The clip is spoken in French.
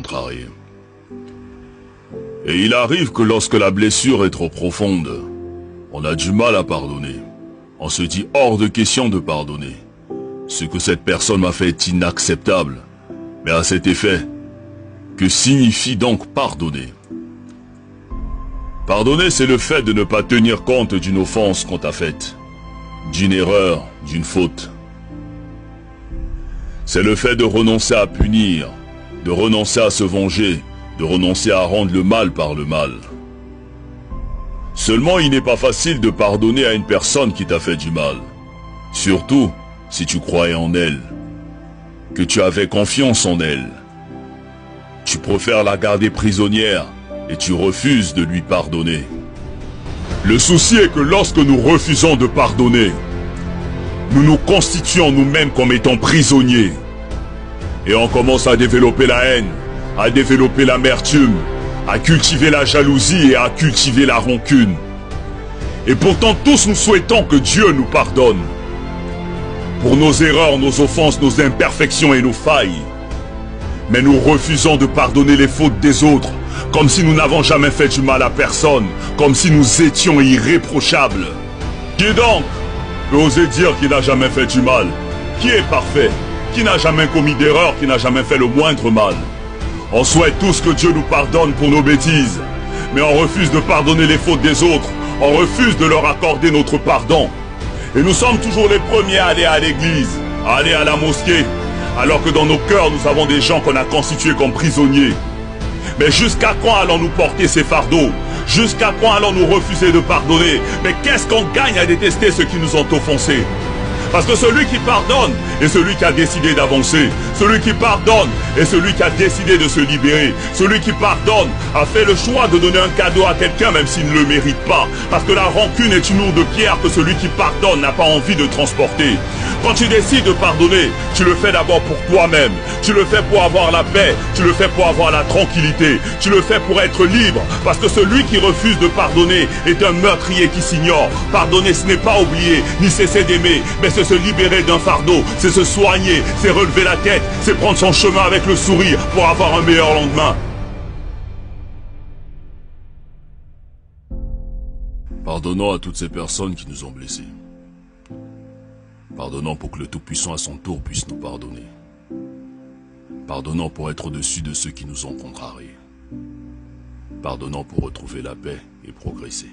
contrarié. Et il arrive que lorsque la blessure est trop profonde, on a du mal à pardonner. On se dit hors de question de pardonner. Ce que cette personne m'a fait est inacceptable. Mais à cet effet, que signifie donc pardonner? Pardonner, c'est le fait de ne pas tenir compte d'une offense qu'on t'a faite, d'une erreur, d'une faute. C'est le fait de renoncer à punir, de renoncer à se venger, de renoncer à rendre le mal par le mal. Seulement, il n'est pas facile de pardonner à une personne qui t'a fait du mal. Surtout, si tu croyais en elle, que tu avais confiance en elle. Tu préfères la garder prisonnière et tu refuses de lui pardonner. Le souci est que lorsque nous refusons de pardonner, nous nous constituons nous-mêmes comme étant prisonniers. Et on commence à développer la haine, à développer l'amertume, à cultiver la jalousie et à cultiver la rancune. Et pourtant tous nous souhaitons que Dieu nous pardonne. Pour nos erreurs, nos offenses, nos imperfections et nos failles. Mais nous refusons de pardonner les fautes des autres, comme si nous n'avons jamais fait du mal à personne, comme si nous étions irréprochables. Qui donc peut oser dire qu'il n'a jamais fait du mal? Qui est parfait? Qui n'a jamais commis d'erreur? Qui n'a jamais fait le moindre mal? On souhaite tous que Dieu nous pardonne pour nos bêtises, mais on refuse de pardonner les fautes des autres, on refuse de leur accorder notre pardon. Et nous sommes toujours les premiers à aller à l'église, à aller à la mosquée, alors que dans nos cœurs nous avons des gens qu'on a constitués comme prisonniers. Mais jusqu'à quand allons-nous porter ces fardeaux? Jusqu'à quand allons-nous refuser de pardonner? Mais qu'est-ce qu'on gagne à détester ceux qui nous ont offensés? Parce que celui qui pardonne est celui qui a décidé d'avancer. Celui qui pardonne est celui qui a décidé de se libérer. Celui qui pardonne a fait le choix de donner un cadeau à quelqu'un même s'il ne le mérite pas. Parce que la rancune est une lourde pierre que celui qui pardonne n'a pas envie de transporter. Quand tu décides de pardonner, tu le fais d'abord pour toi-même. Tu le fais pour avoir la paix. Tu le fais pour avoir la tranquillité. Tu le fais pour être libre. Parce que celui qui refuse de pardonner est un meurtrier qui s'ignore. Pardonner, ce n'est pas oublier, ni cesser d'aimer, mais c'est se libérer d'un fardeau, c'est se soigner, c'est relever la tête, c'est prendre son chemin avec le sourire pour avoir un meilleur lendemain. Pardonnons à toutes ces personnes qui nous ont blessés. Pardonnons pour que le Tout-Puissant à son tour puisse nous pardonner. Pardonnons pour être au-dessus de ceux qui nous ont contrariés. Pardonnons pour retrouver la paix et progresser.